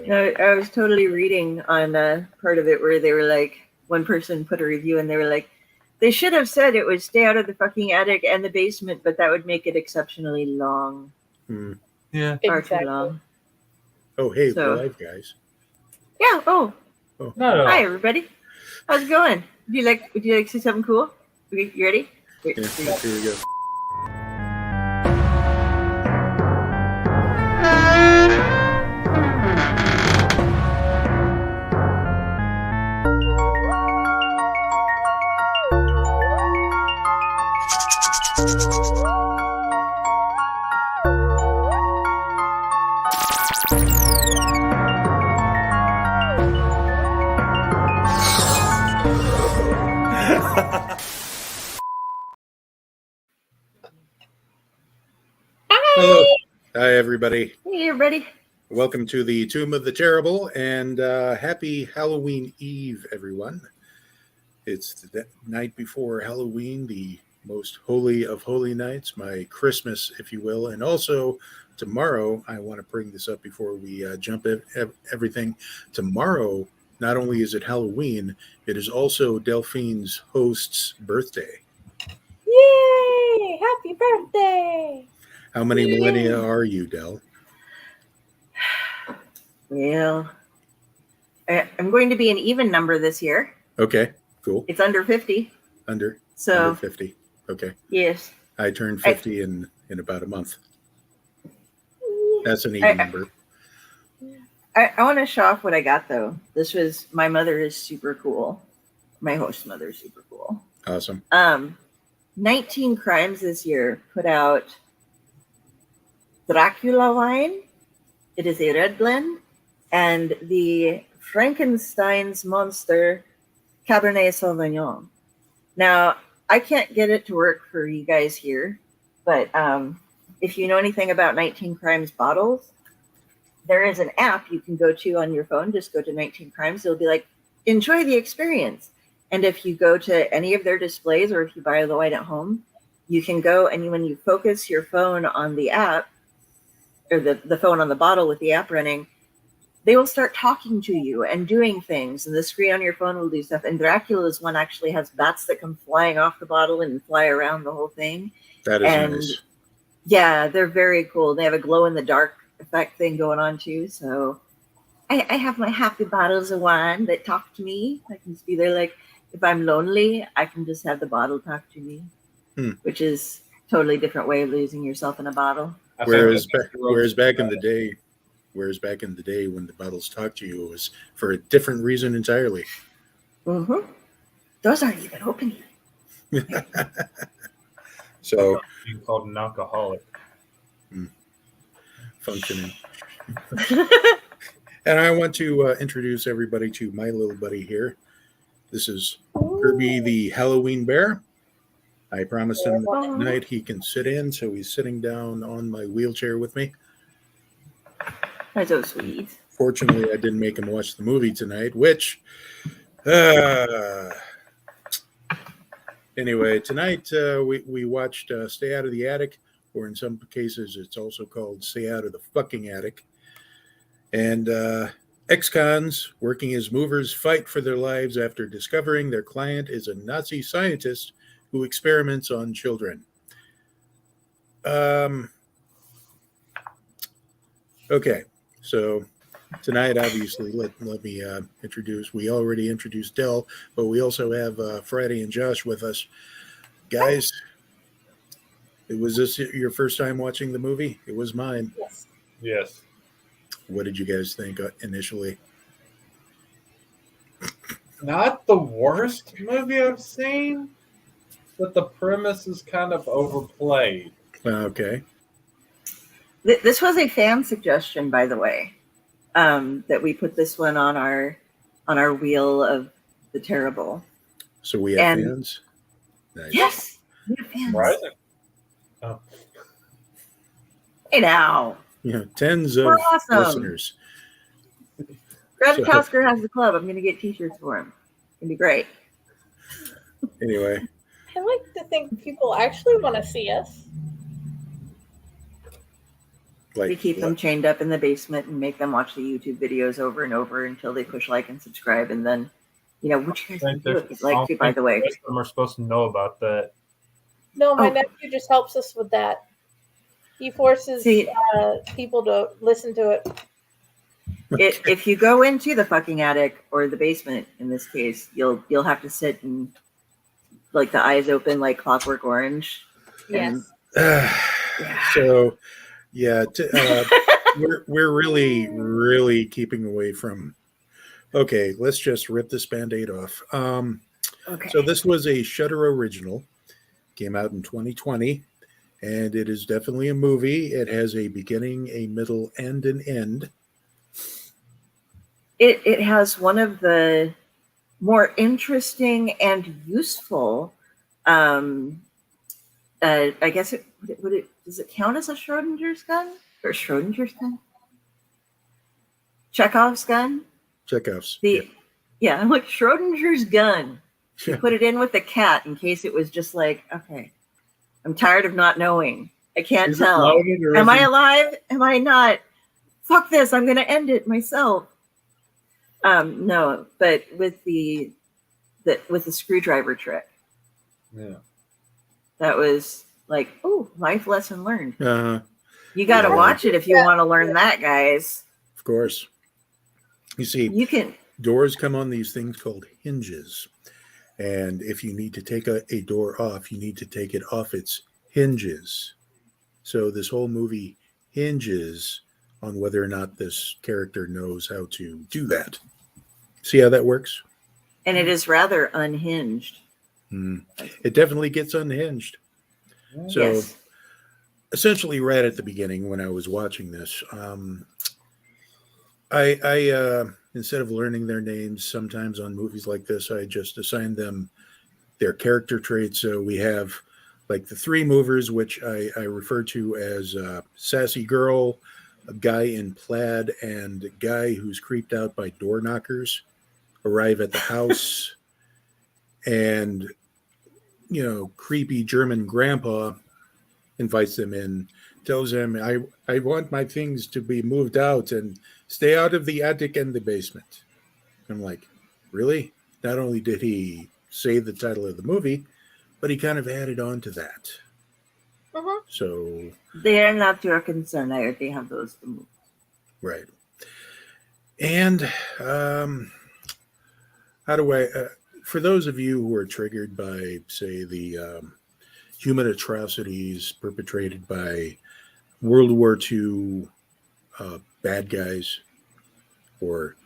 No, I was totally reading on part of it where they were like, one person put a review and they were like, they should have said it would stay out of the fucking attic and the basement, but that would make it exceptionally long. Yeah. Far too long. Oh, hey, we're live, guys. Yeah. Oh. No. Hi, everybody. How's it going? Would you like to see something cool? You ready? Wait, Yeah, here we go. Hello. Hi, everybody. Hey, everybody. Welcome to the Tomb of the Terrible, and happy Halloween Eve, everyone. It's the night before Halloween, the most holy of holy nights, my Christmas, if you will. And also, tomorrow, I want to bring this up before we jump everything. Tomorrow, not only is it Halloween, it is also Delphine's host's birthday. Yay! Happy birthday! How many millennia are you, Del? Well, I'm going to be an even number this year. Okay, cool. It's under 50. Under 50. Okay. Yes. I turned 50 in about a month. That's an even number. I want to show off what I got, though. My mother is super cool. My host mother is super cool. Awesome. 19 Crimes this year put out Dracula wine. It is a red blend. And the Frankenstein's Monster Cabernet Sauvignon. Now, I can't get it to work for you guys here, but if you know anything about 19 Crimes bottles, there is an app you can go to on your phone. Just go to 19 Crimes. It'll be like, enjoy the experience. And if you go to any of their displays or if you buy the wine at home, you can go and when you focus your phone on the app or the phone on the bottle with the app running, they will start talking to you and doing things. And the screen on your phone will do stuff. And Dracula's one actually has bats that come flying off the bottle and fly around the whole thing. That is nice. Yeah, they're very cool. They have a glow-in-the-dark effect thing going on, too. So I have my happy bottles of wine that talk to me. I can just be there like, if I'm lonely, I can just have the bottle talk to me, which is a totally different way of losing yourself in a bottle. Whereas back in the day when the bottles talked to you, it was for a different reason entirely. Mm-hmm. Those aren't even open yet. So Being called an alcoholic. Functioning. And I want to introduce everybody to my little buddy here. This is Kirby the Halloween Bear. I promised him tonight he can sit in, so he's sitting down on my wheelchair with me. That's so sweet. Fortunately, I didn't make him watch the movie tonight, which... Anyway, tonight we watched Stay Out of the Attic, or in some cases it's also called Stay Out of the Fucking Attic. And ex-cons working as movers fight for their lives after discovering their client is a Nazi scientist who experiments on children. Okay, so tonight, obviously, let me introduce. We already introduced Del, but we also have Friday and Josh with us. Guys, was this your first time watching the movie? It was mine. Yes. What did you guys think initially? Not the worst movie I've seen, but the premise is kind of overplayed. Okay. This was a fan suggestion, by the way, that we put this one on our wheel of the terrible. So we have fans? Nice. Yes, we have fans. Right? Oh. Hey now. Tens of listeners. Brad Tasker has the club. I'm going to get t-shirts for him. It's going to be great. Anyway. I like to think people actually want to see us. Like We keep them what? chained up in the basement and make them watch the YouTube videos over and over until they push like and subscribe. And then, which you guys can do if you'd like to, by the way. The rest of them are supposed to know about that. No, my Oh. nephew just helps us with that. He forces See- people to listen to it. If you go into the fucking attic or the basement, in this case, you'll have to sit and like the eyes open like Clockwork Orange. Yes. So, yeah, we're really keeping away from. Okay, let's just rip this Band-Aid off. Okay. So this was a Shudder original, came out in 2020, and it is definitely a movie. It has a beginning, a middle, and an end. It has one of the more interesting and useful. I guess does it count as a Schrodinger's gun or Schrodinger's gun? Chekhov's gun. Chekhov's. Yeah, I'm like Schrodinger's gun. You Yeah. put it in with the cat in case it was just like, okay, I'm tired of not knowing. I can't Is it tell. loaded or Am is I it- alive? Am I not? Fuck this! I'm gonna end it myself. No, but with the screwdriver trick, Yeah. that was like, oh, life lesson learned. You got to Yeah. watch it if you want to learn that, guys. Of course. You see, You can. doors come on these things called hinges. And if you need to take a door off, you need to take it off its hinges. So this whole movie hinges on whether or not this character knows how to do that. See how that works? And it is rather unhinged. It definitely gets unhinged. So Yes. essentially right at the beginning when I was watching this, I instead of learning their names, sometimes on movies like this, I just assign them their character traits. So we have like the three movers, which I refer to as sassy girl, a guy in plaid, and a guy who's creeped out by door knockers arrive at the house. And, creepy German grandpa invites them in, tells them, I want my things to be moved out and stay out of the attic and the basement. I'm like, really? Not only did he say the title of the movie, but he kind of added on to that. Mhm. So, They are not your concern. I already have those to move. right. And how do I, for those of you who are triggered by, say, the human atrocities perpetrated by World War II bad guys, or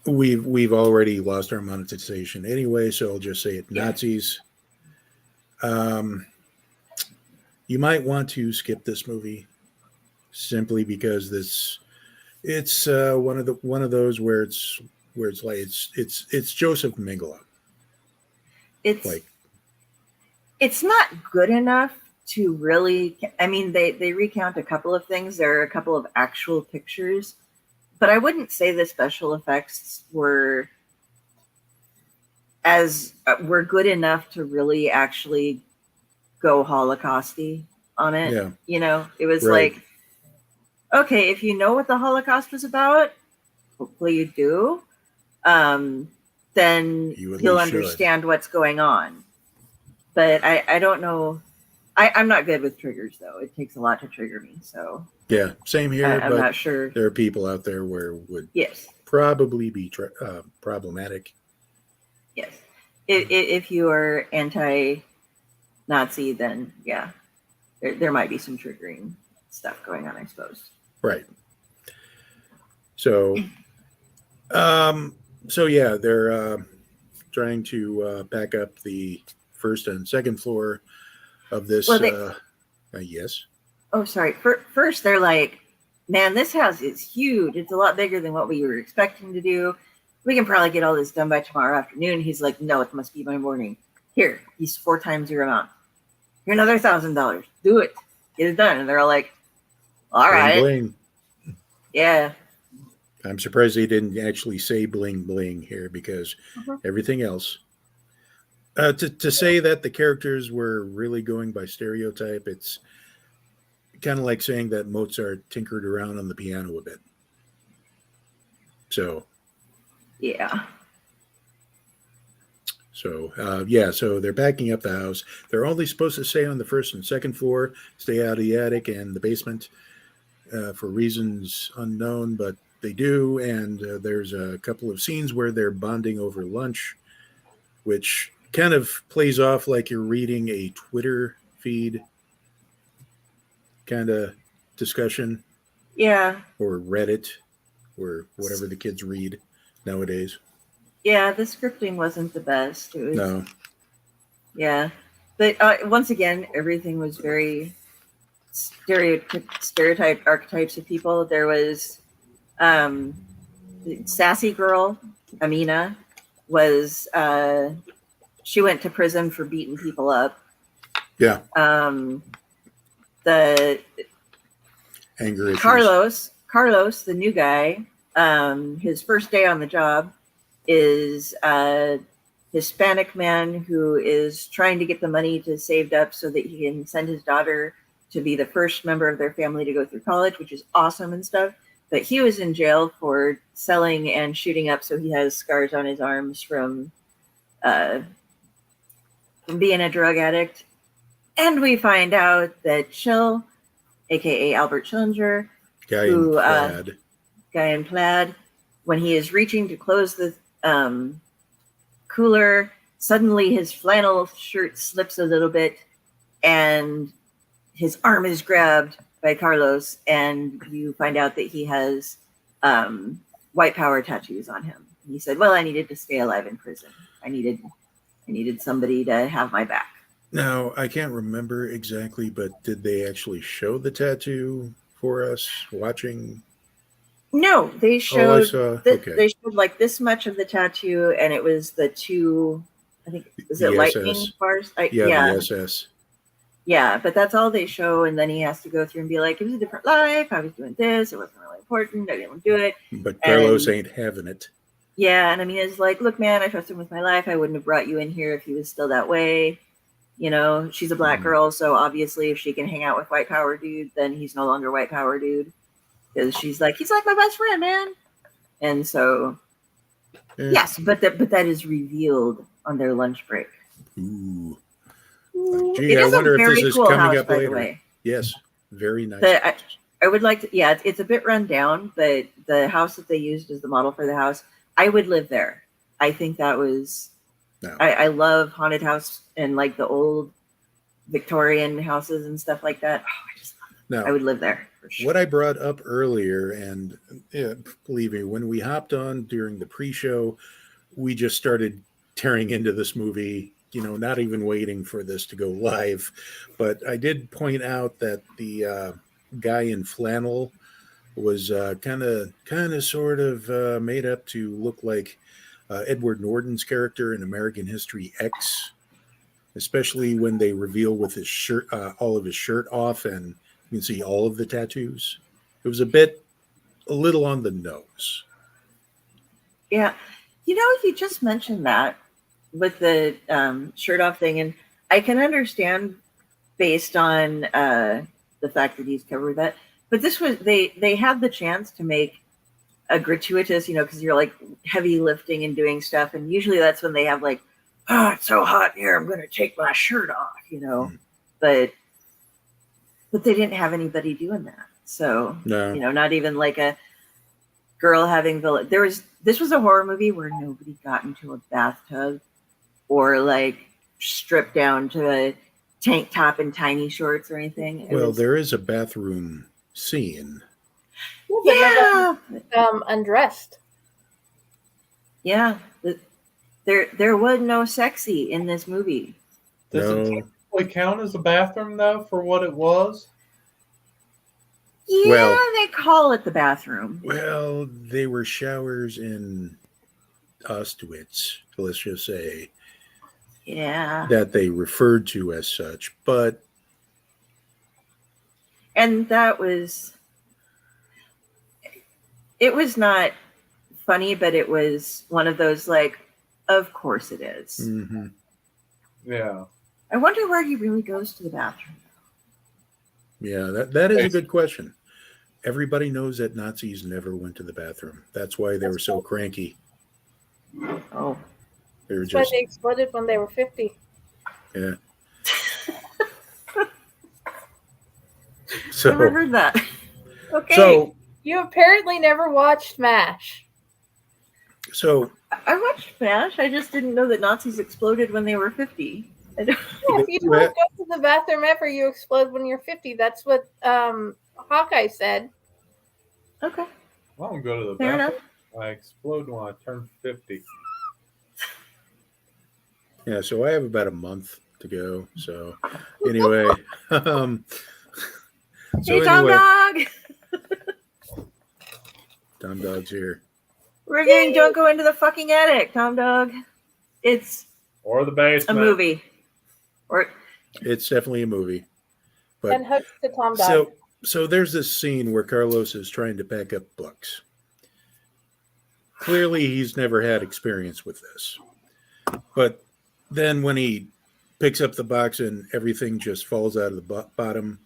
we've already lost our monetization anyway, so I'll just say it, Nazis. You might want to skip this movie simply because it's one of those where it's like it's Joseph Mengele. It's not good enough to really. I mean, they recount a couple of things. There are a couple of actual pictures, but I wouldn't say the special effects were good enough to really actually go Holocausty on it. Yeah. It was Right. like, okay, if you know what the Holocaust was about, hopefully you do, then You at you'll least should. understand what's going on. But I don't know. I'm not good with triggers, though. It takes a lot to trigger me. So Yeah, same here. I'm but not sure. there are people out there where it would Yes. probably be problematic. Yes. If you are anti-Nazi, then yeah, there might be some triggering stuff going on, I suppose. Right. So, yeah, they're trying to back up the first and second floor of this. Well, yes. Oh, sorry. First, they're like, man, this house is huge. It's a lot bigger than what we were expecting to do. We can probably get all this done by tomorrow afternoon. He's like, no, it must be by morning. Here, he's 4 times your amount. Here, another $1,000. Do it. Get it done. And they're all like, all right. Bling. Yeah. I'm surprised they didn't actually say bling bling here because everything else. To say that the characters were really going by stereotype, it's kind of like saying that Mozart tinkered around on the piano a bit. So Yeah. So they're backing up the house. They're only supposed to stay on the first and second floor, stay out of the attic and the basement for reasons unknown, but they do. And there's a couple of scenes where they're bonding over lunch, which kind of plays off like you're reading a Twitter feed kind of discussion. Yeah. Or Reddit or whatever the kids read nowadays. Yeah, the scripting wasn't the best. It was, No. Yeah. But once again, everything was very stereotyped archetypes of people. There was the sassy girl, Amina, was she went to prison for beating people up. Yeah. The Anger issues. Carlos, the new guy, his first day on the job is a Hispanic man who is trying to get the money to saved up so that he can send his daughter to be the first member of their family to go through college, which is awesome and stuff. But he was in jail for selling and shooting up, so he has scars on his arms from being a drug addict. And we find out that Chill, aka Albert Schillinger, Guy in plaid, when he is reaching to close the cooler, suddenly his flannel shirt slips a little bit and his arm is grabbed by Carlos, and you find out that he has white power tattoos on him. And he said, well, I needed to stay alive in prison. I needed somebody to have my back. Now, I can't remember exactly, but did they actually show the tattoo for us watching? No, they showed Okay. they showed like this much of the tattoo, and it was the two, I think, is it The lightning SS. bars? Yeah, the SS. Yeah, but that's all they show, and then he has to go through and be like, it was a different life, I was doing this, it wasn't really important, I didn't do it. But Carlos ain't having it. Yeah, and I mean, it's like, look, man, I trust him with my life. I wouldn't have brought you in here if he was still that way. You know, she's a black girl, so obviously if she can hang out with white power dude, then he's no longer white power dude. Because she's like, he's like my best friend, man. And so, yes, but that is revealed on their lunch break. Ooh. It Gee, I is a wonder if very this is cool coming house, up by the later. way. Yes, very nice. I would like to, yeah, it's a bit run down, but the house that they used as the model for the house, I would live there. I think that was, No. I love haunted house and like the old Victorian houses and stuff like that. Oh, I would live there for sure. What I brought up earlier, and believe me, when we hopped on during the pre-show, we just started tearing into this movie, you know, not even waiting for this to go live. But I did point out that the guy in flannel was kind of sort of made up to look like Edward Norton's character in American History X, especially when they reveal with his shirt, all of his shirt off, and you can see all of the tattoos. It was a little on the nose. Yeah. You know, you just mentioned that with the shirt off thing, and I can understand based on the fact that he's covered that. But this was, they had the chance to make a gratuitous, you know, because you're like heavy lifting and doing stuff, and usually that's when they have like, oh, it's so hot in here, I'm going to take my shirt off, you know. But they didn't have anybody doing that. So, No. you know, not even like a girl having this was a horror movie where nobody got into a bathtub or like stripped down to a tank top and tiny shorts or anything. There is a bathroom scene. Yeah. Undressed. Yeah. There was no sexy in this movie. Does it technically count as a bathroom, though, for what it was? Yeah, they call it the bathroom. Well, they were showers in Auschwitz, let's just say. Yeah. That they referred to as such, but... And that was... It was not funny, but it was one of those, like, of course it is. Mm-hmm. Yeah. I wonder where he really goes to the bathroom. Yeah, that is a good question. Everybody knows that Nazis never went to the bathroom. That's why they were so cranky. Oh. They were That's why just they exploded when they were 50. yeah. Never So heard that. Okay. so You apparently never watched MASH. so I watched MASH. I just didn't know that Nazis exploded when they were 50. I don't- Yeah, if you don't go to the bathroom ever, you explode when you're 50. That's what Hawkeye said. Okay. I don't go to the Fair bathroom. enough. I explode when I turn 50. yeah, so I have about a month to go. So anyway, so Hey, Tom anyway, Dog. Tom Dog's here. We're doing Don't Go Into the Fucking Attic, Tom Dog. It's Or the a basement. movie. Or It's definitely a movie. But And hugs to Tom Dog. so there's this scene where Carlos is trying to pack up books. Clearly, he's never had experience with this. But then when he picks up the box and everything just falls out of the bottom,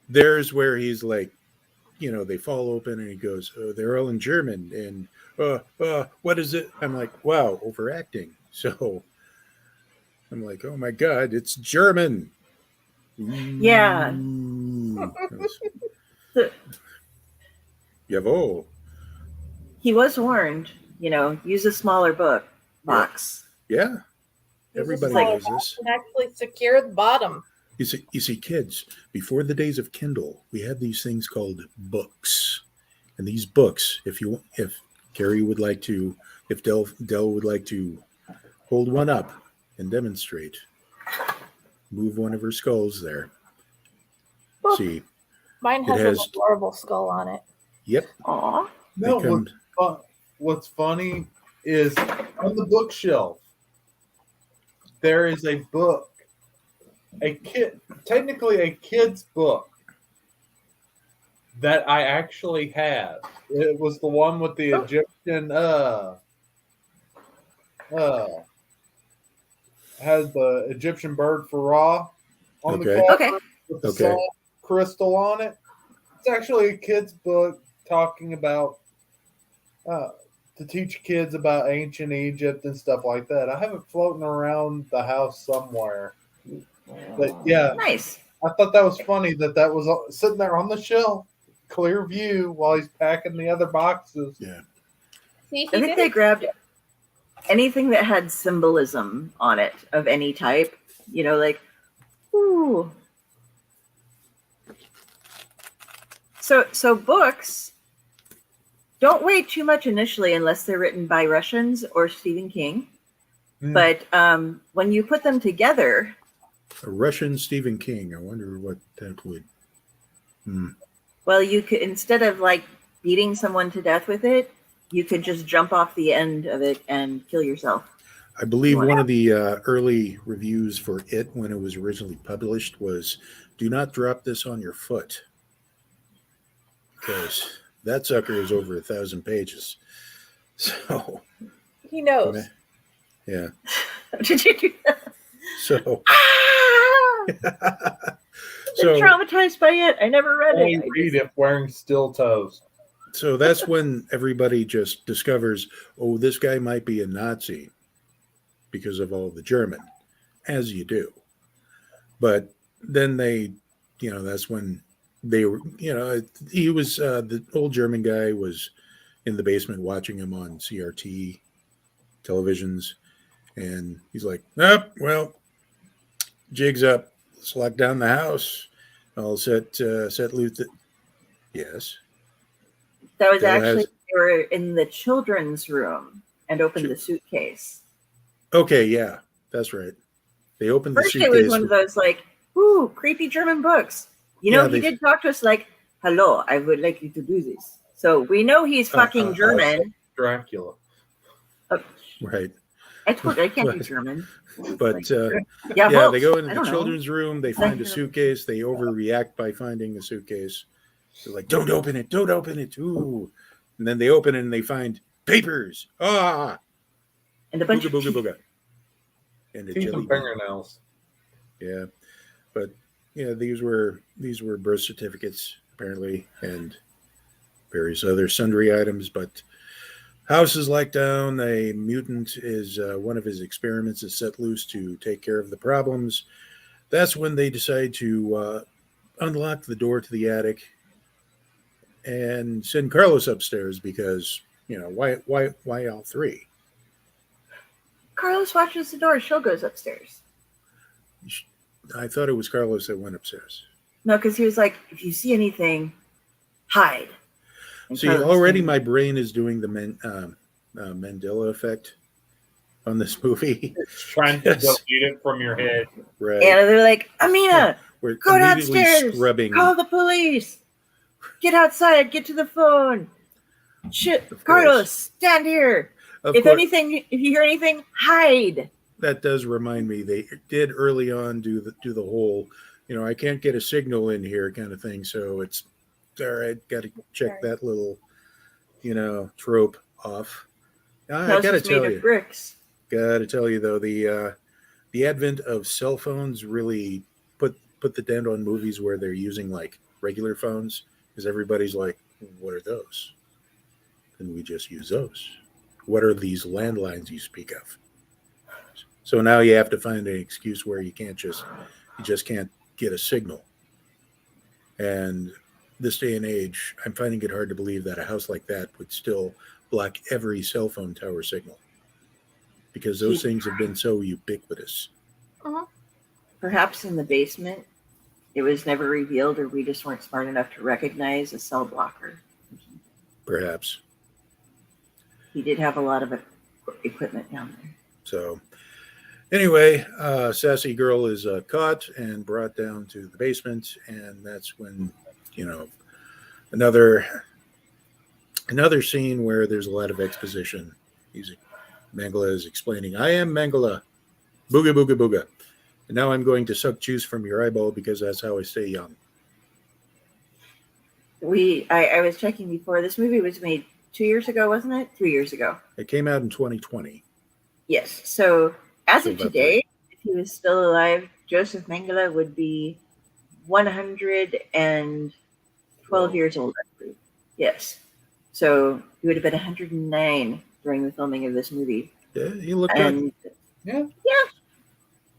there's where he's like, they fall open and he goes, oh, they're all in German. And what is it? I'm like, wow, overacting. So I'm like, oh my God, it's German. Yeah. Ooh. the, Jawohl. he was warned, use a smaller box. Yeah. Everybody Use a knows smaller this. box and actually secure the bottom. You see, kids, before the days of Kindle, we had these things called books. And these books, if Carrie would like to, if Dell would like to hold one up and demonstrate, move one of her skulls there. Book. See, Mine has has- an adorable skull on it. yep. Aw. No, what's funny is on the bookshelf, there is a book, technically a kid's book that I actually have. It was the one with the Egyptian, has the Egyptian bird Pharaoh on the Okay. cover Okay. with the Okay. sun crystal on it. It's actually a kid's book talking about to teach kids about ancient Egypt and stuff like that. I have it floating around the house somewhere. But yeah, Nice. I thought that was funny that was sitting there on the shelf, clear view, while he's packing the other boxes. Yeah. See, I think they grabbed anything that had symbolism on it of any type. Like, ooh. So books don't weigh too much initially unless they're written by Russians or Stephen King. But when you put them together, A Russian Stephen King. I wonder what that would. well, you could, instead of like beating someone to death with it, you could just jump off the end of it and kill yourself. I believe one of the early reviews for it when it was originally published was, do not drop this on your foot. Because that sucker is over 1,000 pages. So, He knows. yeah. Did you do that? So, Been traumatized by it. I never read Only it. read it wearing steel toes. so that's when everybody just discovers, oh, this guy might be a Nazi because of all the German, as you do. But then they, that's when they were, he was, the old German guy was in the basement watching him on CRT televisions. And he's like, well, jig's up. Let's lock down the house. I'll set Luther. Yes. That was Dell actually, has- they were in the children's room and opened the suitcase. Okay, yeah, that's right. They opened the First, suitcase. it was one of those like, ooh, creepy German books. He did talk to us like, hello, I would like you to do this. So we know he's fucking German. Dracula. Right. I can't do German. But Yeah, they go into I the don't know. children's room. They find a suitcase. They overreact by finding the suitcase. They're like, don't open it. Don't open it. Ooh. And then they open it and they find papers. Ah. And a bunch Booga, of booga, booga. And a Teeth jelly and bean. fingernails. Yeah. But Yeah, these were birth certificates apparently, and various other sundry items. But house is locked down. A mutant is one of his experiments is set loose to take care of the problems. That's when they decide to unlock the door to the attic and send Carlos upstairs because why all three? Carlos watches the door. She'll goes upstairs. I thought it was Carlos that went upstairs. No, because he was like, if you see anything, hide. And See, Carlos already didn't. my brain is doing the Mandela effect on this movie. Trying to delete it from your head. Right. And they're like, Amina, We're go immediately downstairs. scrubbing. Call the police. Get outside. Get to the phone. Shit, Of Carlos, course. stand here. Of If course, anything, if you hear anything, hide. that does remind me. They did early on do the whole, I can't get a signal in here kind of thing. So it's all right. Got to check that little, trope off. I House got to was tell made you. of bricks. Got to tell you though, the advent of cell phones really put the dent on movies where they're using like regular phones because everybody's like, what are those? And we just use those. What are these landlines you speak of? So now you have to find an excuse where you just can't get a signal. And this day and age, I'm finding it hard to believe that a house like that would still block every cell phone tower signal because those things have been so ubiquitous. Perhaps in the basement, it was never revealed, or we just weren't smart enough to recognize a cell blocker. Perhaps. He did have a lot of equipment down there. So anyway, sassy girl is caught and brought down to the basement, and that's when another scene where there's a lot of exposition. Mangala is explaining, I am Mangala, booga booga booga, and now I'm going to suck juice from your eyeball because that's how I stay young. I was checking before. This movie was made 2 years ago, wasn't it? 3 years ago. It came out in 2020. Yes. So as So of about today, if he was still alive, Joseph Mengele would be 112 years old, I believe. Yes. So he would have been 109 during the filming of this movie. Yeah, he looked good. And Yeah.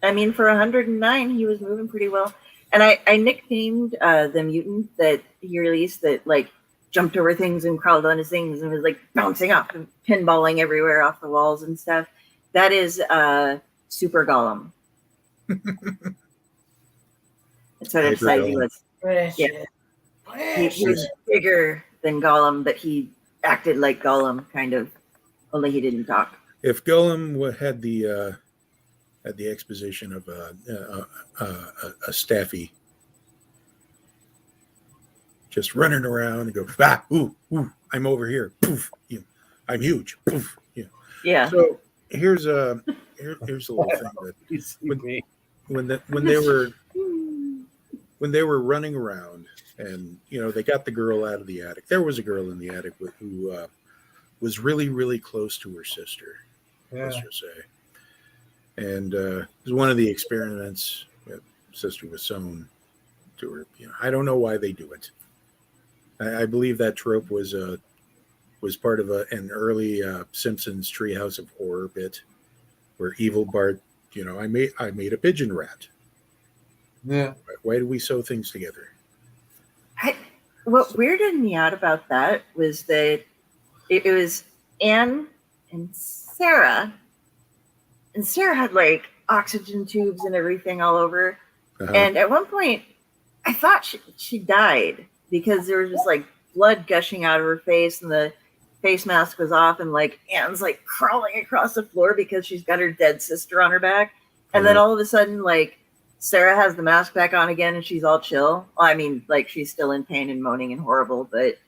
I mean, for 109, he was moving pretty well. And I nicknamed the mutant that he released that like jumped over things and crawled on his things and was like bouncing off and pinballing everywhere off the walls and stuff. That is Super Golem. That's what I Hyper decided he Golem. was. Yeah. He was bigger than Gollum, but he acted like Gollum, kind of. Only he didn't talk. If Golem had the exposition of a staffy just running around and go, ooh, I'm over here, poof, I'm huge, poof, Yeah. So here's a little thing that when they were running around and they got the girl out of the attic. There was a girl in the attic who was really, really close to her sister. Yeah. Let's just say. And it was one of the experiments that sister was sewn to her. I don't know why they do it. I believe that trope was part of an early Simpsons Treehouse of Horror bit, where evil Bart, I made a pigeon rat. Yeah. Why do we sew things together? What weirded me out about that was that it was Anne and Sarah. And Sarah had like oxygen tubes and everything all over. Uh-huh. And at one point, I thought she died because there was just like blood gushing out of her face and the face mask was off. And like Anne's like crawling across the floor because she's got her dead sister on her back. And then all of a sudden, like Sarah has the mask back on again and she's all chill. Well, I mean, like she's still in pain and moaning and horrible, but,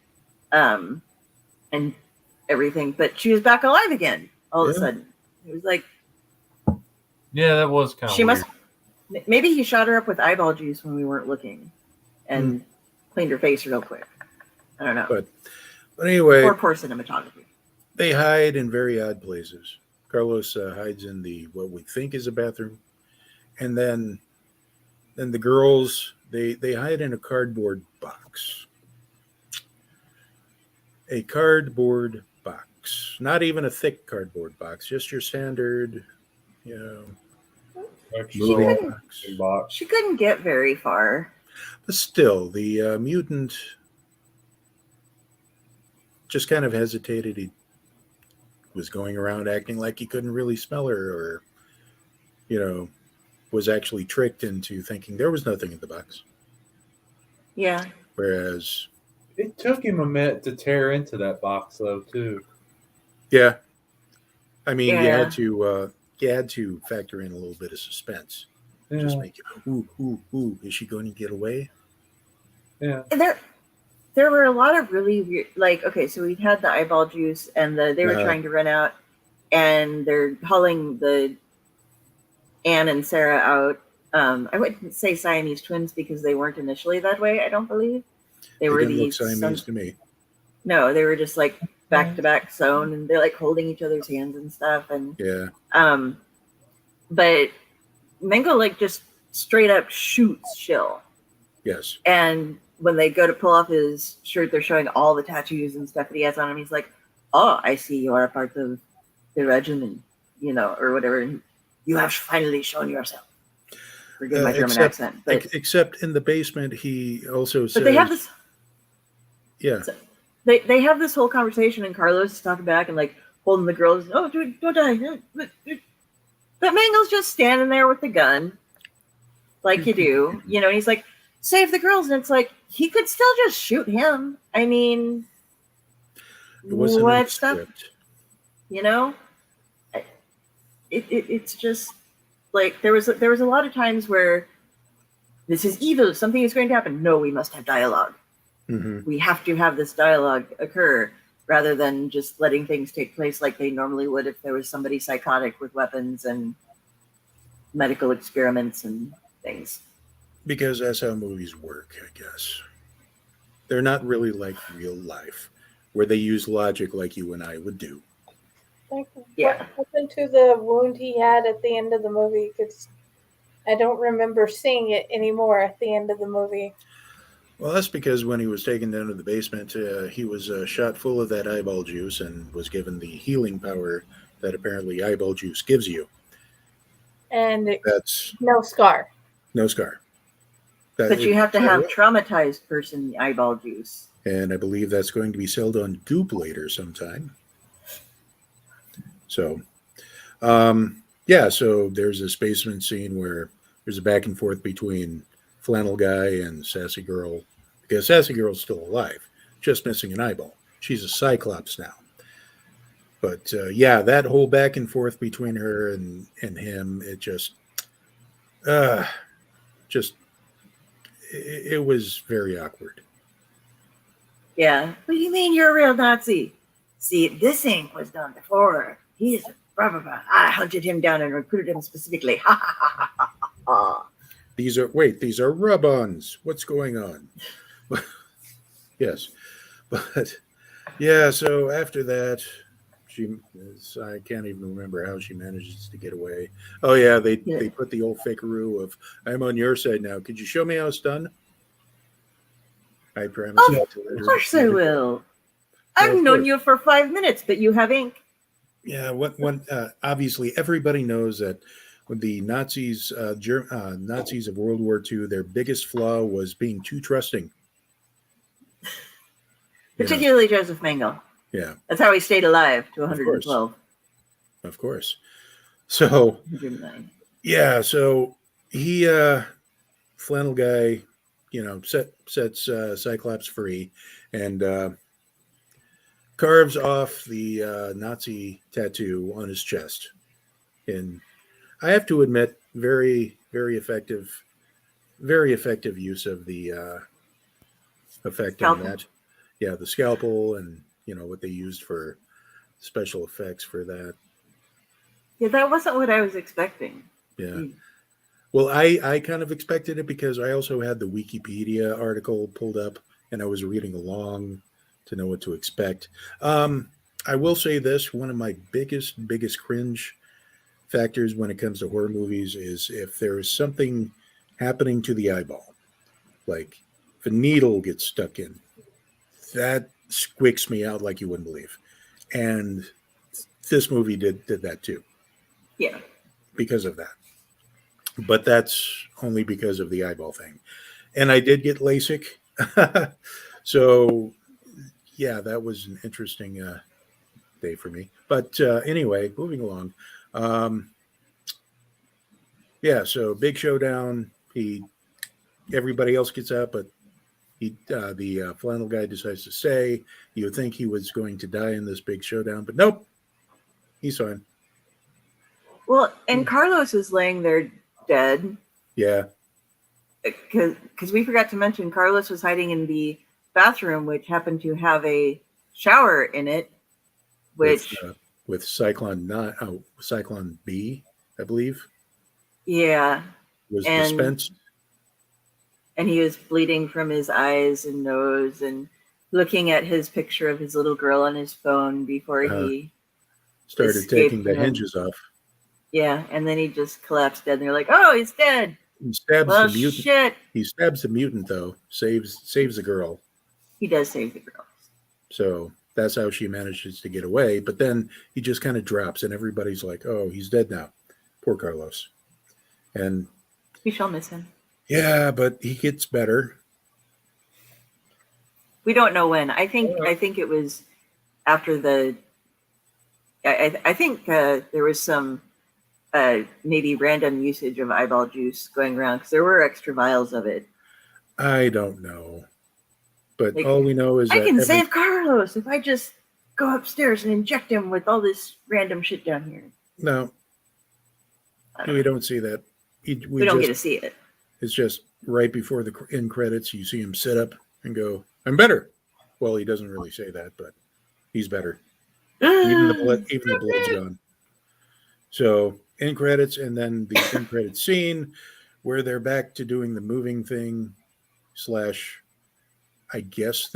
and everything, but she was back alive again all of a sudden. It was like, Yeah, that was kind of she weird. maybe he shot her up with eyeball juice when we weren't looking and cleaned her face real quick. I don't know. But anyway, Or poor cinematography. they hide in very odd places. Carlos hides in what we think is a bathroom. And then then the girls, they hide in a cardboard box. A cardboard box. Not even a thick cardboard box, just your standard, you know, Extra moving couldn't- box. box. She couldn't get very far. But still, the mutant just kind of hesitated. He was going around acting like he couldn't really smell her, or, you know, was actually tricked into thinking there was nothing in the box. Yeah. Whereas, It took him a minute to tear into that box, though, too. yeah, I mean, Yeah. you had to factor in a little bit of suspense. Yeah. Just make it, ooh, is she going to get away? Yeah. And there were a lot of really weird, like, okay, so we had the eyeball juice, and they were Uh-huh. trying to run out, and they're hauling the Anne and Sarah out. I wouldn't say Siamese twins because they weren't initially that way. I don't believe they were didn't the look Siamese to me. No, they were just like back to back sewn, and they're like holding each other's hands and stuff. And Yeah, but Mango like just straight up shoots Shill. yes. And when they go to pull off his shirt, they're showing all the tattoos and stuff that he has on him. He's like, "Oh, I see you are a part of the regiment, you know, or whatever. And you have finally shown yourself." Forgive my German Except- accent, but Except in the basement, he also says, but they have this. yeah, They have this whole conversation, and Carlos is talking back and like holding the girls. Oh, don't die! But Mango's just standing there with the gun, like you do, you know. And he's like, "Save the girls," and it's like he could still just shoot him. I mean, it wasn't in the what stuff? script. You know, it's just like there was a lot of times where this is evil. Something is going to happen. No, we must have dialogue. Hmm. We have to have this dialogue occur rather than just letting things take place like they normally would if there was somebody psychotic with weapons and medical experiments and things. Because that's how movies work, I guess. They're not really like real life, where they use logic like you and I would do. Yeah. What happened to the wound he had at the end of the movie? Because I don't remember seeing it anymore at the end of the movie. Well, that's because when he was taken down to the basement, he was shot full of that eyeball juice and was given the healing power that apparently eyeball juice gives you. And That's no scar. no scar. But you have to have traumatized person eyeball juice. And I believe that's going to be sold on Goop later sometime. So, yeah, so there's a basement scene where there's a back and forth between Flannel Guy and Sassy Girl, because Sassy Girl's still alive, just missing an eyeball. She's a Cyclops now. But yeah, that whole back and forth between her and him, it was very awkward. Yeah. What do you mean you're a real Nazi? See, this thing was done before. He's blah, blah, blah. I hunted him down and recruited him specifically. Ha ha ha ha ha ha. These are rub-ons. What's going on? Yes. But yeah, so after that, I can't even remember how she manages to get away. Oh yeah, they put the old fakeroo of I'm on your side now. Could you show me how it's done? I promise. Of course I will. I've known you for 5 minutes, but you have ink. Yeah, obviously everybody knows that when the Nazis, Nazis of World War II, their biggest flaw was being too trusting. Particularly Joseph Mengele. Yeah. That's how he stayed alive to 112. Of course. So, 109. yeah, so he, Flannel Guy, sets Cyclops free and carves off the Nazi tattoo on his chest. And I have to admit, very, very effective use of the effect on that. Yeah, the scalpel and, what they used for special effects for that. Yeah, that wasn't what I was expecting. Yeah. Well, I kind of expected it because I also had the Wikipedia article pulled up and I was reading along to know what to expect. I will say this, one of my biggest cringe factors when it comes to horror movies is if there is something happening to the eyeball. Like if a needle gets stuck in, that squicks me out like you wouldn't believe. And this movie did that too. Yeah. Because of that. But that's only because of the eyeball thing. And I did get LASIK. So, yeah, that was an interesting day for me. But anyway, moving along. Yeah, so big showdown. Everybody else gets up, but the flannel guy decides to stay. You would think he was going to die in this big showdown, but nope. He's fine. Well, and Carlos is laying there dead. Yeah. Because we forgot to mention Carlos was hiding in the bathroom, which happened to have a shower in it, which with Cyclone B, I believe. Yeah. Was dispensed. And he was bleeding from his eyes and nose and looking at his picture of his little girl on his phone before he started taking the hinges off. Yeah, and then he just collapsed dead. And they're like, "Oh, he's dead." He stabs the mutant. Shit. He stabs the mutant though. Saves the girl. He does save the girl. So that's how she manages to get away. But then he just kind of drops, and everybody's like, "Oh, he's dead now." Poor Carlos. And we shall miss him. Yeah, but he gets better. We don't know when. I think it was after the. I think there was some maybe random usage of eyeball juice going around because there were extra vials of it. I don't know, but all we know is I can save Carlos if I just go upstairs and inject him with all this random shit down here. No, we don't see that. We don't get to see it. It's just right before the end credits, you see him sit up and go, "I'm better." Well, he doesn't really say that, but he's better. Even the blood's gone. So end credits, and then the end credits scene where they're back to doing the moving thing. I guess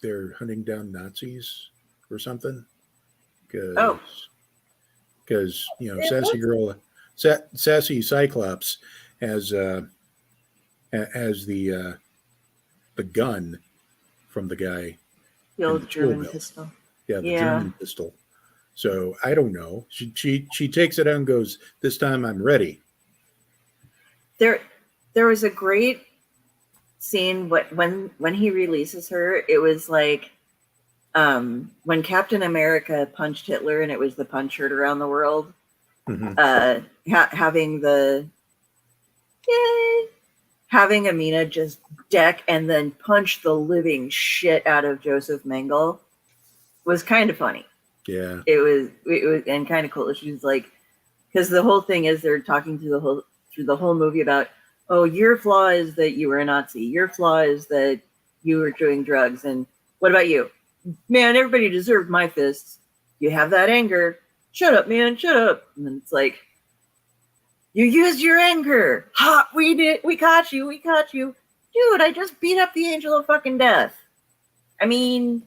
they're hunting down Nazis or something. Because sassy Cyclops has the gun from the guy. The old German pistol. Yeah, the German pistol. So I don't know. She takes it out and goes, "This time I'm ready." There was a great scene when he releases her. It was like when Captain America punched Hitler, and it was the punch heard around the world. Mm-hmm. Having Amina just deck and then punch the living shit out of Joseph Mengele was kind of funny. Yeah, it was and kind of cool. She's like, because the whole thing is they're talking through the whole movie about, oh, your flaw is that you were a Nazi. Your flaw is that you were doing drugs. And what about you? Man, everybody deserved my fists. You have that anger. Shut up, man. Shut up. And then it's like, you used your anger. Ha, we did. We caught you. We caught you. Dude, I just beat up the angel of fucking death. I mean,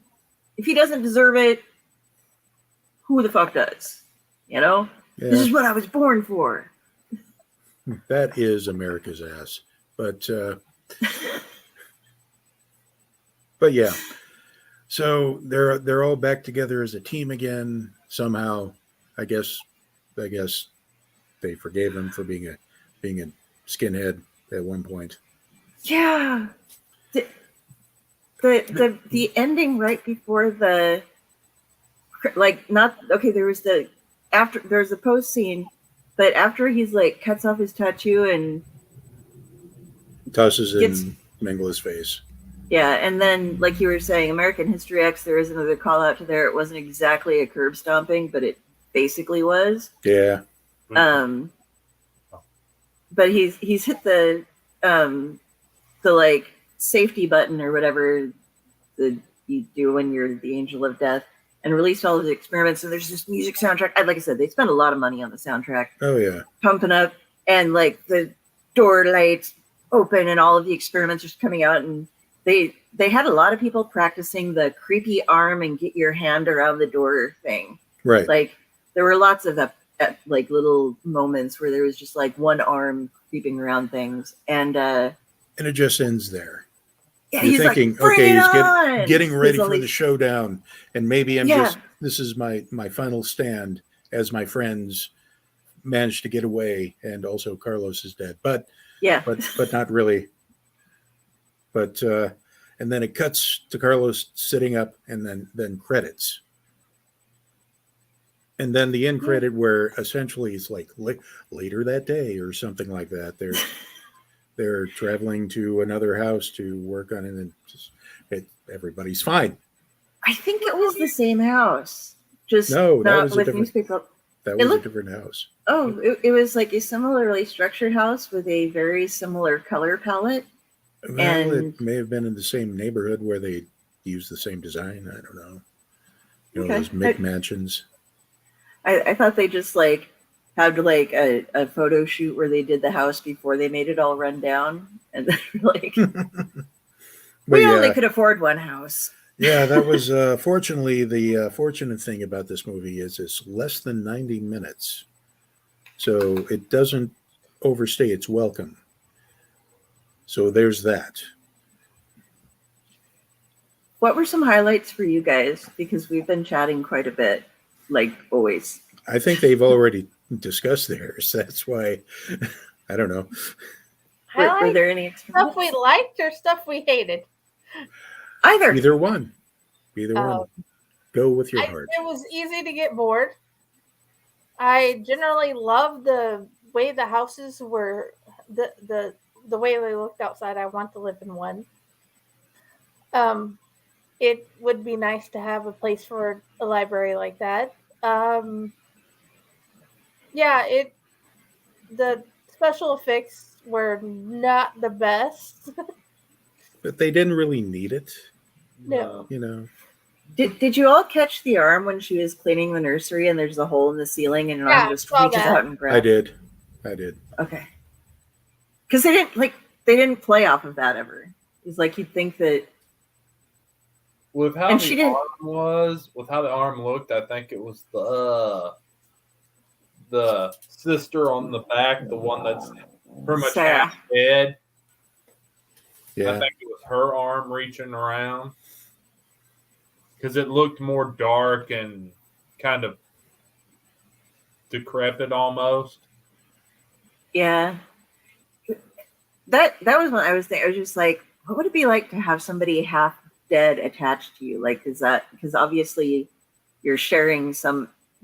if he doesn't deserve it, who the fuck does? You know? Yeah. This is what I was born for. That is America's ass. But but yeah. So they're all back together as a team again. Somehow, I guess they forgave him for being a skinhead at one point. Yeah. The ending right before there was there's a post scene, but after he's like cuts off his tattoo and tosses in Mengele's face. Yeah, and then like you were saying, American History X, there is another call out to there. It wasn't exactly a curb stomping, but it basically was. Yeah. But he's hit the like safety button or whatever that you do when you're the angel of death, and released all of the experiments. So there's this music soundtrack. Like I said, they spent a lot of money on the soundtrack. Oh yeah. Pumping up, and like the door lights open and all of the experiments are coming out, and they had a lot of people practicing the creepy arm and get your hand around the door thing. Right. Like there were lots of at like little moments where there was just like one arm creeping around things, and it just ends there. yeah, You're he's thinking, like, "Bring okay, it he's on!" getting ready He's for the always- showdown, and maybe Yeah. this is my final stand as my friends managed to get away, and also Carlos is dead, but Yeah, not really. But and then it cuts to Carlos sitting up, and then credits, and then the end credit where essentially it's like later that day or something like that. They're traveling to another house to work on it, and everybody's fine. I think it was the same house, just No, that not was a with different- newspaper. That It was looked- a different house. Oh, it was like a similarly structured house with a very similar color palette. Well, And- it may have been in the same neighborhood where they used the same design. I don't know. You know, Okay. those McMansions. I thought they just like had like a photo shoot where they did the house before they made it all run down, and then like But we yeah, only could afford one house. yeah, that was fortunately the fortunate thing about this movie is it's less than 90 minutes, so it doesn't overstay its welcome. So there's that. What were some highlights for you guys? Because we've been chatting quite a bit, like always. I think they've already discussed theirs. That's why I don't know. Were there any Stuff experiments? we liked or stuff we hated? Either. Either one. Either one. Go with your heart. It was easy to get bored. I generally loved the way the houses were, the way they looked outside. I want to live in one. It would be nice to have a place for a library like that. The special effects were not the best. But they didn't really need it, No. you know. Did you all catch the arm when she was cleaning the nursery and there's a hole in the ceiling and your Yeah, arm just saw reaches that. out and grabs? I did. Okay. Because they didn't play off of that ever. It's like you'd think that. With how And she the didn't- arm was, with how the arm looked, I think it was the sister on the back, the one that's pretty much Sarah. half dead. I Yeah. think it was her arm reaching around because it looked more dark and kind of decrepit almost. Yeah. That was when I was thinking. I was just like, what would it be like to have somebody half dead attached to you? Like, because obviously you're sharing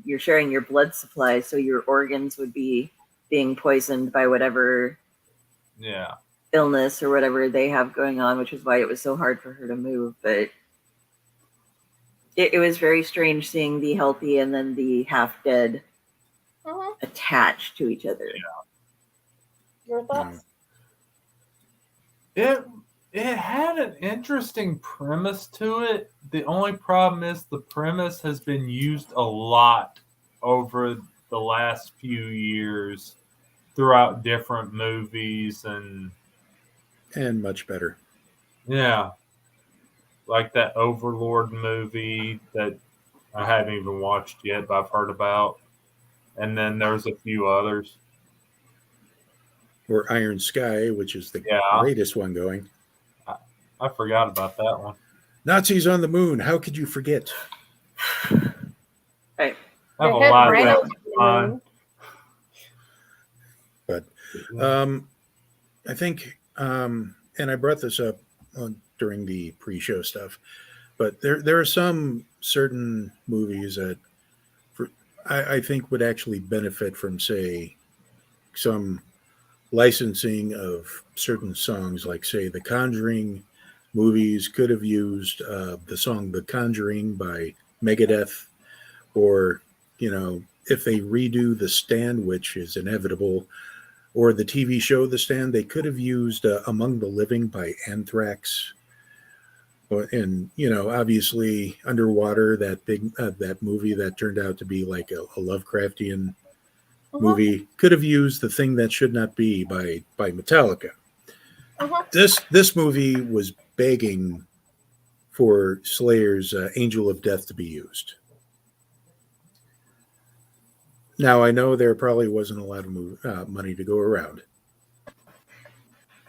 your blood supply, so your organs would be being poisoned by whatever Yeah. illness or whatever they have going on, which is why it was so hard for her to move. But it was very strange seeing the healthy and then the half dead Mhm. attached to each other. Your thoughts? It had an interesting premise to it. The only problem is the premise has been used a lot over the last few years throughout different movies and And much better. yeah. Like that Overlord movie that I haven't even watched yet, but I've heard about. And then there's a few others. Or Iron Sky, which is the Yeah. greatest one going. I forgot about that one. Nazis on the moon. How could you forget? Right. I have a They had lot of rhinos that on the fun. moon. I think, and I brought this up during the pre-show stuff, but there are some certain movies that I think would actually benefit from, say, some licensing of certain songs, like, say, the Conjuring movies could have used the song The Conjuring by Megadeth, or, you know, if they redo The Stand, which is inevitable, or the TV show The Stand, they could have used Among the Living by Anthrax. And, you know, obviously Underwater, that movie that turned out to be like a Lovecraftian movie, could have used The Thing That Should Not Be by Metallica. This movie was begging for Slayer's Angel of Death to be used. Now, I know there probably wasn't a lot of money to go around.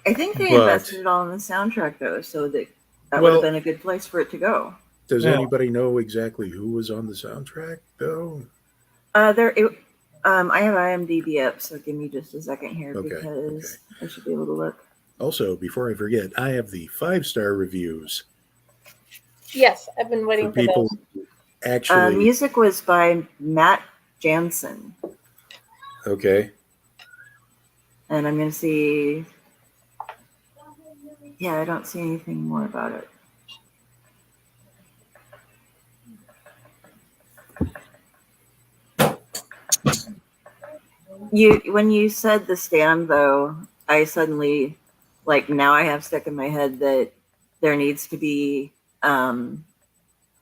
I think they But- invested it all in the soundtrack, though, so that would Well- have been a good place for it to go. Does Yeah. anybody know exactly who was on the soundtrack, though? I have IMDb up, so give me just a second here Okay, because I should be able to look. Also, before I forget, I have the 5-star reviews Yes, I've been for waiting for people those. who actually. Music was by Matt Jansen, Okay. and I'm going to see. Yeah, I don't see anything more about it. When you said The Stand, though, I suddenly, like, now I have stuck in my head that there needs to be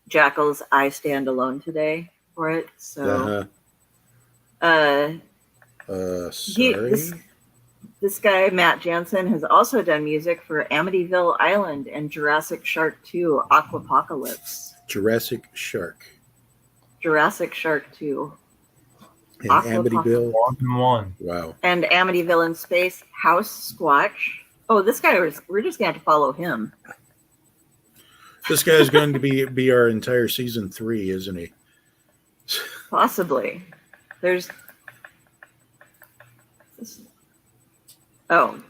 Jackal's "I Stand Alone Today" for it. So, Sorry. this guy Matt Jansen has also done music for Amityville Island and Jurassic Shark 2: Aquapocalypse. Jurassic Shark. Jurassic Shark 2. And Aquapocalypse. Amityville. More than one. Wow. And Amityville in Space, House Squatch. Oh, this guy we're just gonna have to follow him. This guy's going to be our entire season 3, isn't he? Possibly. There's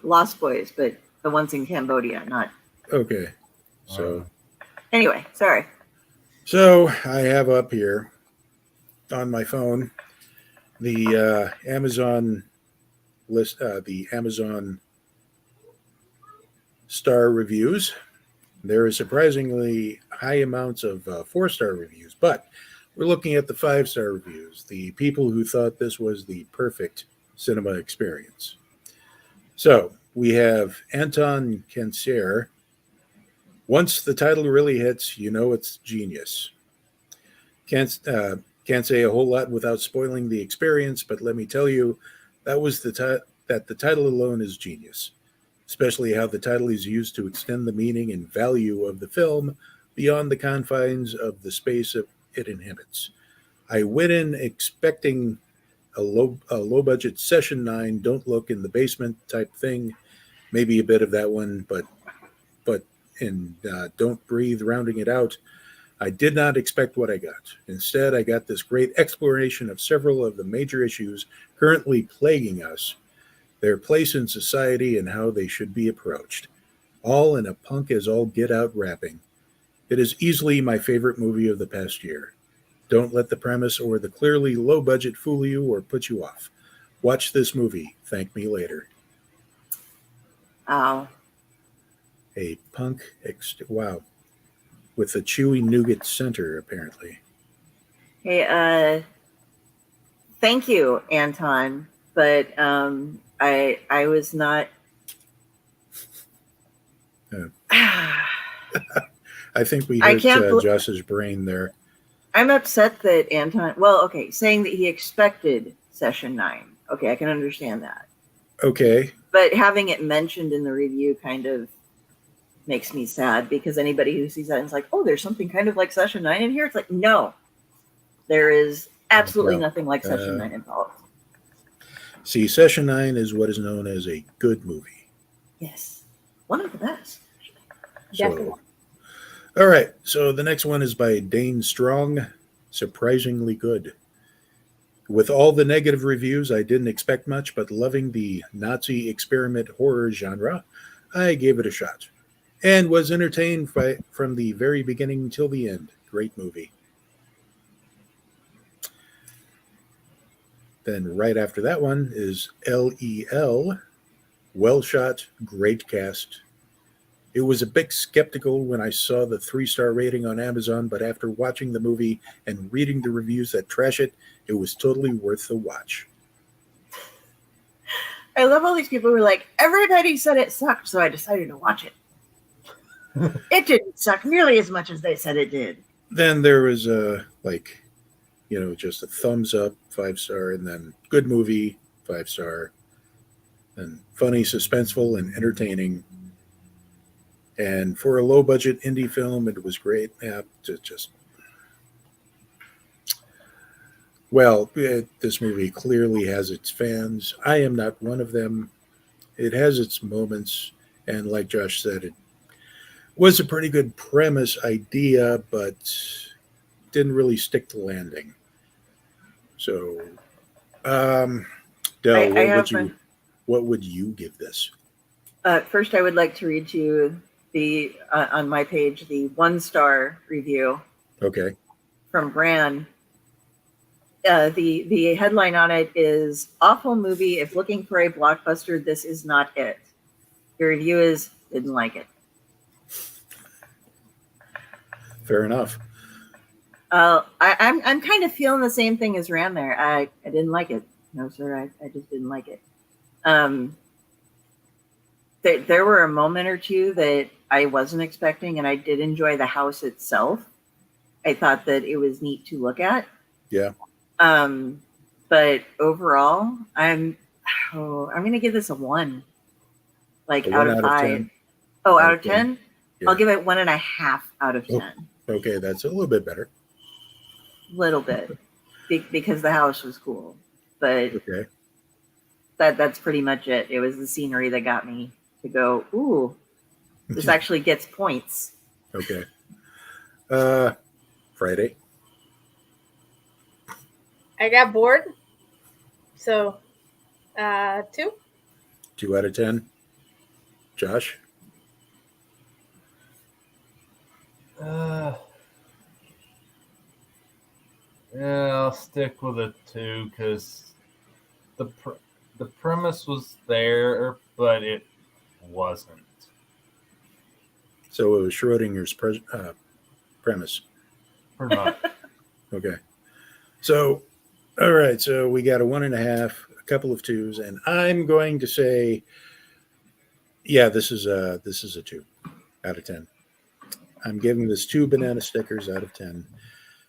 Lost Boys, but the ones in Cambodia, not Okay. So anyway, sorry. So I have up here on my phone the Amazon list, the Amazon star reviews. There is surprisingly high amounts of 4-star reviews, but we're looking at the 5-star reviews, the people who thought this was the perfect cinema experience. So we have Anton Kensier. Once the title really hits, you know it's genius. Can't say a whole lot without spoiling the experience, but let me tell you, that the title alone is genius, especially how the title is used to extend the meaning and value of the film beyond the confines of the space it inhabits. I went in expecting a low budget Session 9, Don't Look in the Basement type thing, maybe a bit of that one, but in Don't Breathe, rounding it out. I did not expect what I got. Instead, I got this great exploration of several of the major issues currently plaguing us, their place in society, and how they should be approached, all in a punk as all get out wrapping. It is easily my favorite movie of the past year. Don't let the premise or the clearly low budget fool you or put you off. Watch this movie. Thank me later. Wow. A punk, wow. With a chewy nougat center, apparently. Hey, thank you, Anton. But I was not. I think we I hurt can't Josh's brain there. I'm upset that Anton. Well, okay, saying that he expected Session 9. Okay, I can understand that. Okay. But having it mentioned in the review kind of makes me sad, because anybody who sees that and is like, oh, there's something kind of like Session 9 in here. It's like, no, there is absolutely Well, nothing like Session 9 involved. See, Session 9 is what is known as a good movie. Yes. One of the best. Definitely. All right. So the next one is by Dane Strong. Surprisingly good. With all the negative reviews, I didn't expect much, but loving the Nazi experiment horror genre, I gave it a shot and was entertained from the very beginning till the end. Great movie. Then right after that one is LEL. Well shot, great cast. It was a bit skeptical when I saw the 3-star rating on Amazon, but after watching the movie and reading the reviews that trash it, it was totally worth the watch. I love all these people who are like, everybody said it sucked, so I decided to watch it. It didn't suck nearly as much as they said it did. Then there was just a thumbs up, 5-star, and then good movie, 5-star, and funny, suspenseful, and entertaining. And for a low budget indie film, it was great. Yeah, Well, this movie clearly has its fans. I am not one of them. It has its moments, and like Josh said, it was a pretty good premise idea, but didn't really stick to landing. So, Del, I have a, what would you give this? first, I would like to read to you the on my page the 1-star review Okay. from Bran. The headline on it is "Awful movie. If looking for a blockbuster, this is not it." The review is didn't like it. Fair enough. I'm kind of feeling the same thing as Ran there. I didn't like it. No, sir, I just didn't like it. There were a moment or two that I wasn't expecting, and I did enjoy the house itself. I thought that it was neat to look at. Yeah. But overall, I'm going to give this a 1, like A out 1 of out of 5. 10? Oh, out of Okay. 10? Yeah. I'll give it 1.5 out of 10. Okay, that's a little bit better. Little bit, because the house was cool, but Okay. that's pretty much it. It was the scenery that got me to go, ooh, this actually gets points. Okay. Friday. I got bored. So 2. 2 out of 10. Josh? Yeah, I'll stick with a 2 because the premise was there, but it wasn't. So it was Schrodinger's premise. Pretty much. Okay. So, all right. So we got a 1.5, a couple of 2s, and I'm going to say, yeah, this is a 2 out of 10. I'm giving this 2 banana stickers out of 10,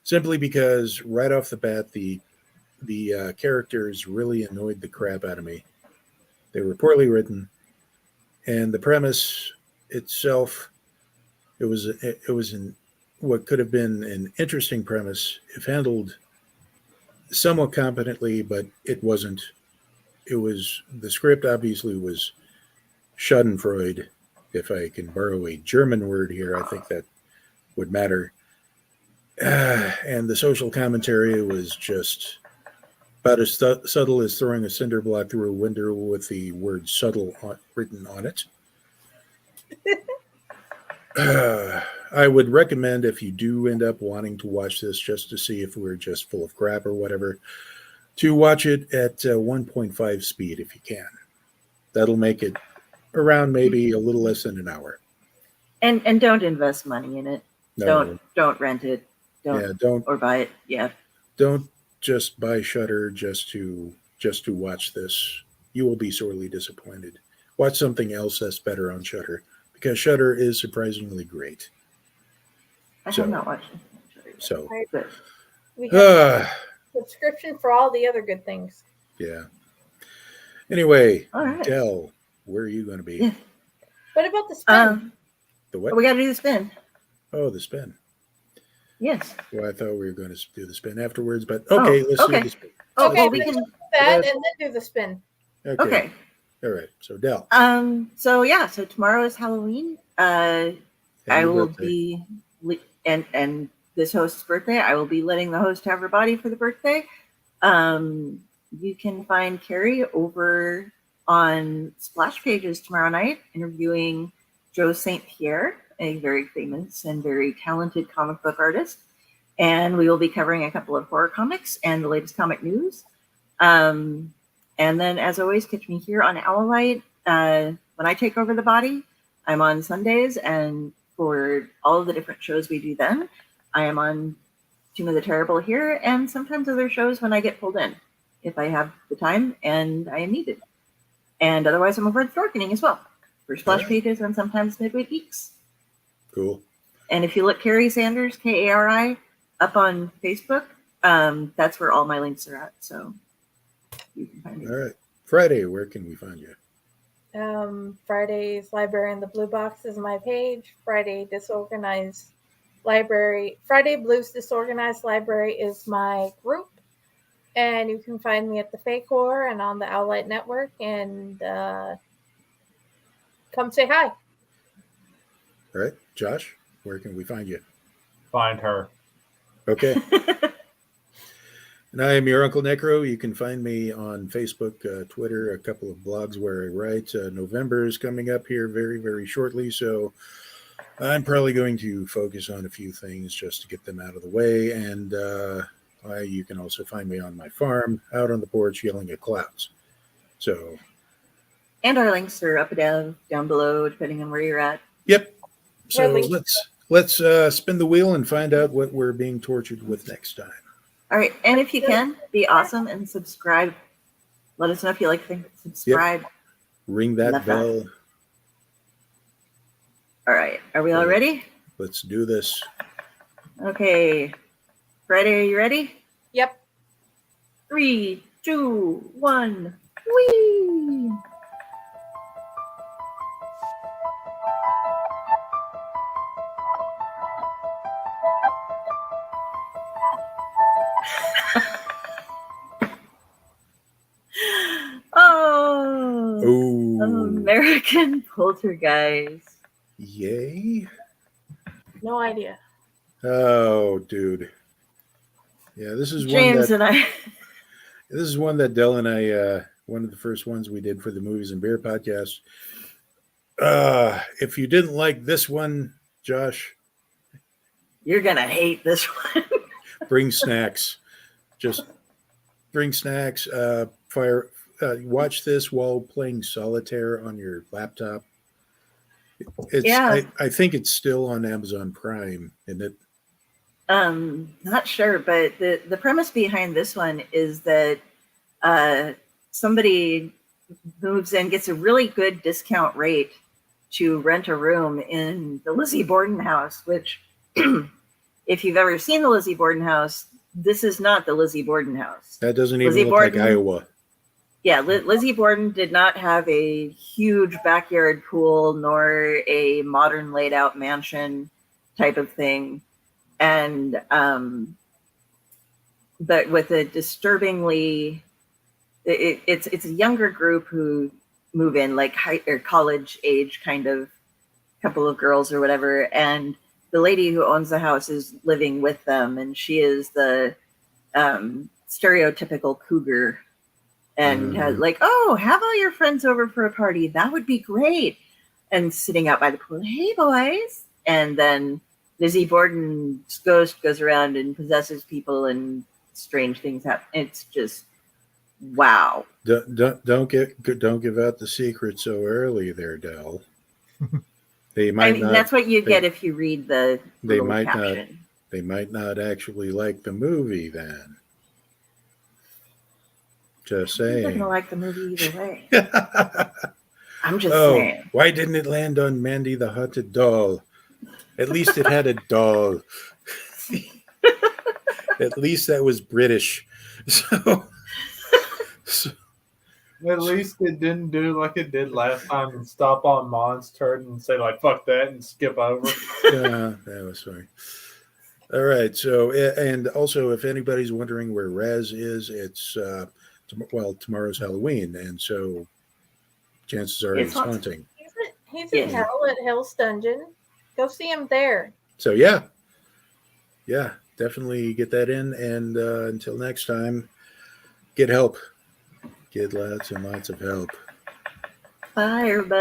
simply because right off the bat, the characters really annoyed the crap out of me. They were poorly written, and the premise itself, it was in what could have been an interesting premise if handled somewhat competently, but it wasn't. It was the script obviously was Schadenfreude, if I can borrow a German word here. I think that would matter. And the social commentary was just about as subtle as throwing a cinder block through a window with the word subtle written on it. I would recommend, if you do end up wanting to watch this just to see if we're just full of crap or whatever, to watch it at 1.5 speed if you can. That'll make it around maybe a little less than an hour. And don't invest money in it. No. Don't rent it. Don't or buy it. Yeah. Don't just buy Shudder just to watch this. You will be sorely disappointed. Watch something else that's better on Shudder, because Shudder is surprisingly great. I have not watched it. So But we have subscription for all the other good things. yeah. Anyway, all right. Del, where are you going to be? Yeah. What about the spin? The what? We got to do the spin. Oh, the spin. Yes. Well, I thought we were going to do the spin afterwards, but okay, let's do the spin. Oh, Okay, well, we can do that and then do the spin. Okay. All right. So Del. So yeah. So tomorrow is Halloween. I will be and this host's birthday. I will be letting the host have her body for the birthday. You can find Carrie over on Splash Pages tomorrow night interviewing Joe St. Pierre, a very famous and very talented comic book artist. And we will be covering a couple of horror comics and the latest comic news. And then, as always, catch me here on Owlite. When I take over the body, I'm on Sundays. And for all of the different shows we do then, I am on Tomb of the Terrible here and sometimes other shows when I get pulled in, if I have the time and I am needed. And otherwise, I'm over at Dorkening as well for Splash Pages and sometimes Midweek Geeks. Cool. And if you look Carrie Sanders, Kari, up on Facebook, that's where all my links are at. So you can find me. All right. Friday, where can we find you? Friday's Library in the Blue Box is my page. Friday Blues Disorganized Library is my group. And you can find me at the Fake Whore and on the Owlite Network. And come say hi. All right, Josh, where can we find you? Find her. Okay. And I am your Uncle Necro. You can find me on Facebook, Twitter, a couple of blogs where I write. November is coming up here very, very shortly, so I'm probably going to focus on a few things just to get them out of the way. And you can also find me on my farm, out on the porch, yelling at clouds. So, And our links are up and down below, depending on where you're at. yep. So Really? let's spin the wheel and find out what we're being tortured with next time. All right. And if you can, be awesome and subscribe. Let us know if you like things. Subscribe. Ring that Love that. bell. All right. Are we all ready? Let's do this. Okay. Friday, are you ready? Yep. 3, 2, 1. Whee! Oh, Oh, American Poltergeist. yay. No idea. Oh, dude. Yeah, this is James and I. this is one that Dell and I, one of the first ones we did for the Movies and Beer podcast. If you didn't like this one, Josh, You're gonna hate this one. bring snacks. Just bring snacks. Watch this while playing solitaire on your laptop. It's Yeah. I think it's still on Amazon Prime, isn't it? Not sure, but the premise behind this one is that somebody moves in, gets a really good discount rate to rent a room in the Lizzie Borden house, which if you've ever seen the Lizzie Borden house, this is not the Lizzie Borden house. That doesn't even Lizzie look Borden- like Iowa. Yeah, Lizzie Borden did not have a huge backyard pool nor a modern laid out mansion type of thing. And but with a disturbingly, it's a younger group who move in, like high or college age kind of couple of girls or whatever, and the lady who owns the house is living with them, and she is the stereotypical cougar, and has like, oh, have all your friends over for a party, that would be great, and sitting out by the pool, hey boys, and then Lizzie Borden's ghost goes around and possesses people, and strange things happen. It's just wow. Don't give out the secret so early, there, Dell. They might I mean, not. that's what you get if you read the They little might not. caption. They might not actually like the movie then. Just I'm not saying. gonna like the movie either way. I'm just Oh, saying. why didn't it land on Mandy the Haunted Doll? At least it had a doll. At least that was British. So At least it didn't do like it did last time and stop on Mon's turn and say like "fuck that" and skip over. yeah, that was funny. All right. So, and also, if anybody's wondering where Raz is, it's tomorrow's Halloween, and so chances are It's he's haunting. He's in Yeah. hell at Hell's Dungeon. Go see him there. So yeah, definitely get that in. And until next time, get help. Get lots and lots of help. Bye, everybody.